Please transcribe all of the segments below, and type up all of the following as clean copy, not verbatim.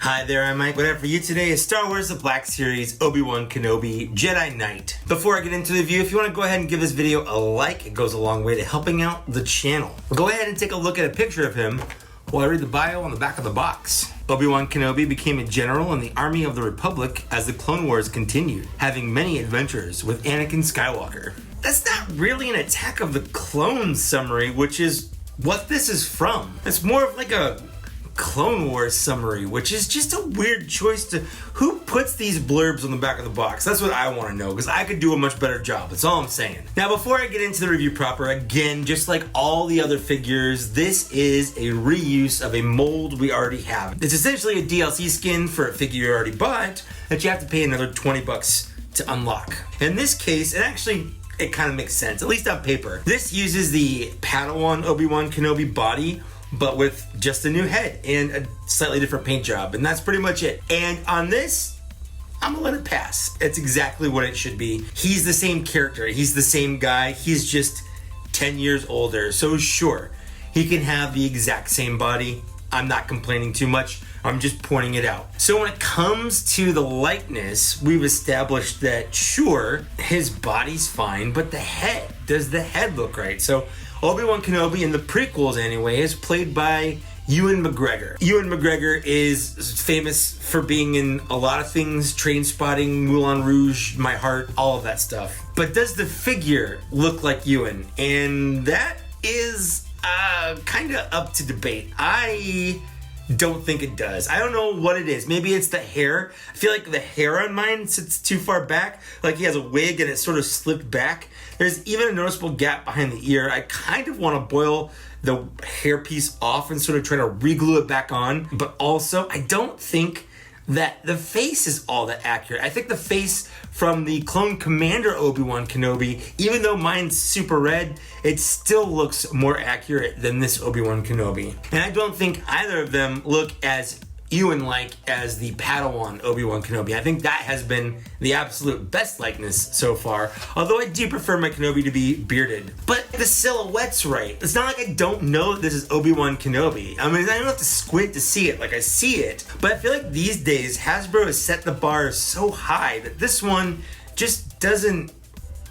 Hi there, I'm Mike. What I have for you today is Star Wars The Black Series Obi Wan Kenobi Jedi Knight. Before I get into the review, if you want to go ahead and give this video a like, it goes a long way to helping out the channel. Go ahead and take a look at a picture of him while I read the bio on the back of the box. Obi Wan Kenobi became a general in the Army of the Republic as the Clone Wars continued, having many adventures with Anakin Skywalker. That's not really an Attack of the Clones summary, which is what this is from. It's more of like a Clone Wars summary, which is just a weird choice to... Who puts these blurbs on the back of the box? That's what I want to know, because I could do a much better job. That's all I'm saying. Now, before I get into the review proper, again, just like all the other figures, this is a reuse of a mold we already have. It's essentially a DLC skin for a figure you already bought that you have to pay another $20 to unlock. In this case, it kind of makes sense, at least on paper. This uses the Padawan Obi Wan Kenobi body, but with just a new head and a slightly different paint job, and that's pretty much it. And on this, I'm gonna let it pass. It's exactly what it should be. He's the same character, he's the same guy, he's just 10 years older, so sure, he can have the exact same body. I'm not complaining too much, I'm just pointing it out. So when it comes to the likeness, we've established that sure, his body's fine, but the head, does the head look right? So Obi Wan Kenobi in the prequels anyway is played by Ewan McGregor. Ewan McGregor is famous for being in a lot of things, Trainspotting, Moulin Rouge, My Heart, all of that stuff. But does the figure look like Ewan? And that is kind of up to debate. I don't think it does. I don't know what it is. Maybe it's the hair. I feel like the hair on mine sits too far back. Like he has a wig and it's sort of slipped back. There's even a noticeable gap behind the ear. I kind of want to boil the hair piece off and sort of try to re-glue it back on. But also, I don't think that the face is all that accurate. I think the face from the Clone Commander Obi Wan Kenobi, even though mine's super red, it still looks more accurate than this Obi Wan Kenobi. And I don't think either of them look as Ewan-like as the Padawan Obi Wan Kenobi. I think that has been the absolute best likeness so far, although I do prefer my Kenobi to be bearded. But the silhouette's right. It's not like I don't know this is Obi Wan Kenobi. I mean, I don't have to squint to see it, like I see it. But I feel like these days, Hasbro has set the bar so high that this one just doesn't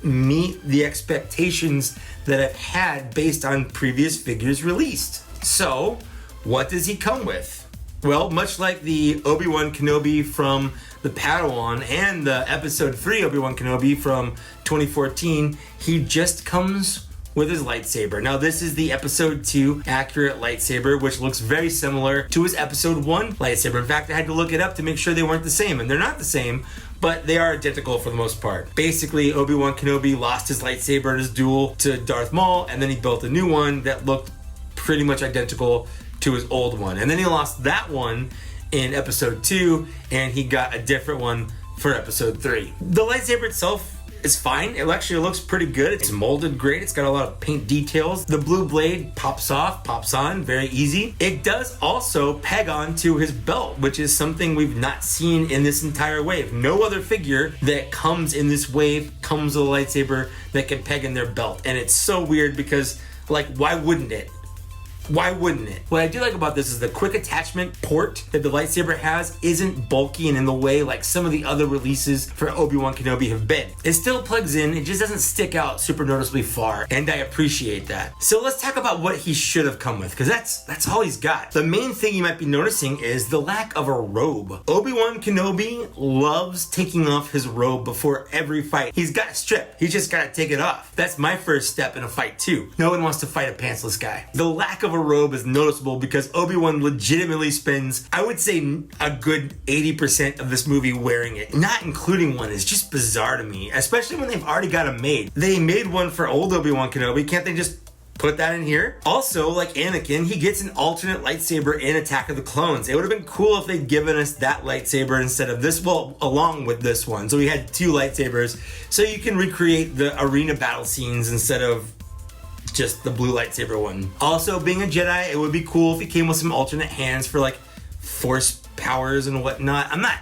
meet the expectations that I've had based on previous figures released. So, what does he come with? Well, much like the Obi Wan Kenobi from the Padawan and the Episode 3 Obi Wan Kenobi from 2014, he just comes with his lightsaber. Now, this is the Episode 2 accurate lightsaber, which looks very similar to his Episode 1 lightsaber. In fact, I had to look it up to make sure they weren't the same, and they're not the same, but they are identical for the most part. Basically, Obi Wan Kenobi lost his lightsaber in his duel to Darth Maul, and then he built a new one that looked pretty much identical to his old one. And then he lost that one in Episode 2, and he got a different one for Episode 3. The lightsaber itself is fine. It actually looks pretty good. It's molded great. It's got a lot of paint details. The blue blade pops off, pops on, very easy. It does also peg on to his belt, which is something we've not seen in this entire wave. No other figure that comes in this wave comes with a lightsaber that can peg in their belt. And it's so weird because, like, why wouldn't it? Why wouldn't it? What I do like about this is the quick attachment port that the lightsaber has isn't bulky and in the way like some of the other releases for Obi-Wan Kenobi have been. It still plugs in, it just doesn't stick out super noticeably far, and I appreciate that. So let's talk about what he should have come with, because that's all he's got. The main thing you might be noticing is the lack of a robe. Obi-Wan Kenobi loves taking off his robe before every fight. He's got a strip, he's just gotta take it off. That's my first step in a fight too. No one wants to fight a pantsless guy. The lack of a robe is noticeable because Obi-Wan legitimately spends, I would say, a good 80% of this movie wearing it. Not including one is just bizarre to me, especially when they've already got them made. They made one for old Obi-Wan Kenobi. Can't they just put that in here? Also, like Anakin, he gets an alternate lightsaber in Attack of the Clones. It would have been cool if they'd given us that lightsaber instead of this, well, along with this one. So we had two lightsabers, so you can recreate the arena battle scenes instead of just the blue lightsaber one. Also, being a Jedi, it would be cool if he came with some alternate hands for like force powers and whatnot. I'm not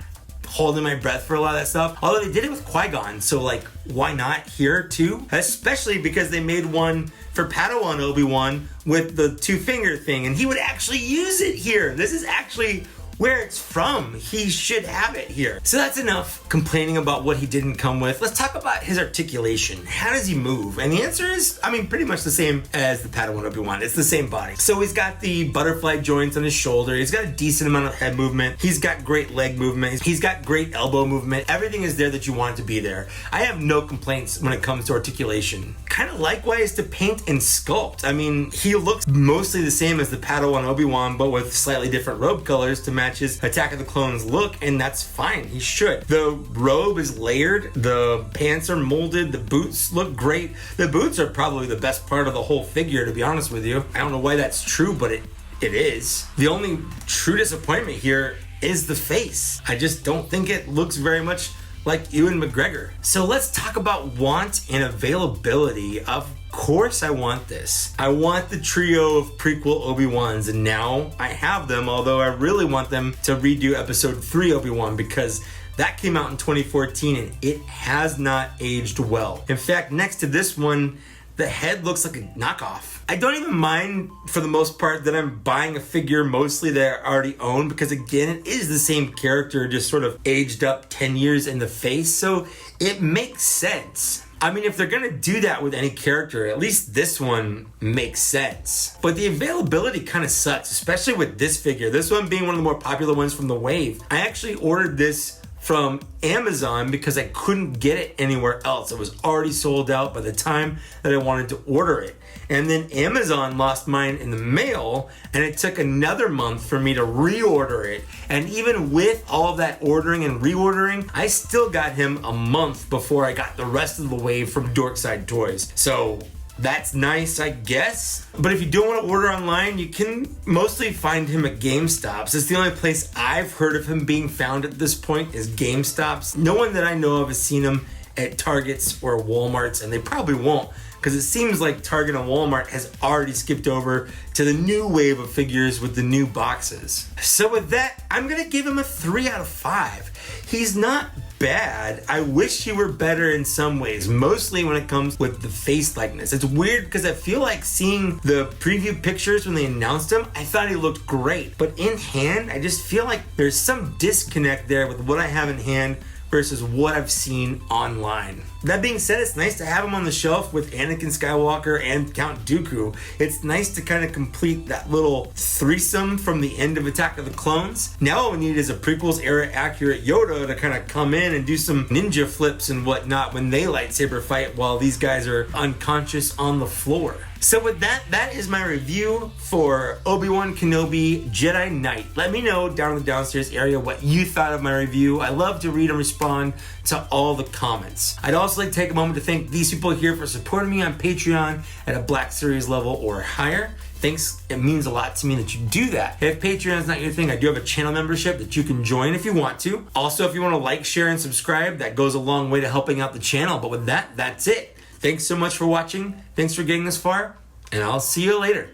holding my breath for a lot of that stuff, although they did it with Qui-Gon, so like, why not here too? Especially because they made one for Padawan Obi-Wan with the two-finger thing, and he would actually use it here. This is actually where it's from. He should have it here. So that's enough complaining about what he didn't come with. Let's talk about his articulation. How does he move? And the answer is, I mean, pretty much the same as the Padawan Obi-Wan. It's the same body. So he's got the butterfly joints on his shoulder. He's got a decent amount of head movement. He's got great leg movement. He's got great elbow movement. Everything is there that you want it to be there. I have no complaints when it comes to articulation. Kind of likewise to paint and sculpt. I mean, he looks mostly the same as the Padawan Obi-Wan, but with slightly different robe colors to match his Attack of the Clones look, and that's fine. He should. The robe is layered. The pants are molded. The boots look great. The boots are probably the best part of the whole figure, to be honest with you. I don't know why that's true, but it is. The only true disappointment here is the face. I just don't think it looks very much like Ewan McGregor. So let's talk about want and availability. Of course I want this. I want the trio of prequel Obi-Wans, and now I have them, although I really want them to redo episode 3 Obi-Wan, because that came out in 2014 and it has not aged well. In fact, next to this one, the head looks like a knockoff. I don't even mind, for the most part, that I'm buying a figure mostly that I already own, because again, it is the same character, just sort of aged up 10 years in the face, so it makes sense. I mean, if they're gonna do that with any character, at least this one makes sense. But the availability kind of sucks, especially with this figure. This one being one of the more popular ones from the wave. I actually ordered this from Amazon because I couldn't get it anywhere else. It was already sold out by the time that I wanted to order it. And then Amazon lost mine in the mail, and it took another month for me to reorder it. And even with all of that ordering and reordering, I still got him a month before I got the rest of the wave from Dorkside Toys. So that's nice, I guess. But if you don't want to order online, you can mostly find him at GameStops. It's the only place I've heard of him being found at this point is GameStops. No one that I know of has seen him at Targets or Walmarts, and they probably won't, because it seems like Target and Walmart has already skipped over to the new wave of figures with the new boxes. So with that, I'm gonna give him a 3 out of 5. He's not bad. I wish he were better in some ways, mostly when it comes with the face likeness. It's weird because I feel like seeing the preview pictures when they announced him, I thought he looked great. But in hand, I just feel like there's some disconnect there with what I have in hand versus what I've seen online. That being said, it's nice to have him on the shelf with Anakin Skywalker and Count Dooku. It's nice to kind of complete that little threesome from the end of Attack of the Clones. Now all we need is a prequels era accurate Yoda to kind of come in and do some ninja flips and whatnot when they lightsaber fight while these guys are unconscious on the floor. So with that, that is my review for Obi Wan Kenobi Jedi Knight. Let me know down in the downstairs area what you thought of my review. I love to read and respond to all the comments. I'd also like to take a moment to thank these people here for supporting me on Patreon at a Black Series level or higher. Thanks, it means a lot to me that you do that. If Patreon's not your thing, I do have a channel membership that you can join if you want to. Also, if you want to like, share, and subscribe, that goes a long way to helping out the channel. But with that, that's it. Thanks so much for watching. Thanks for getting this far, and I'll see you later.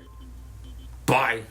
Bye.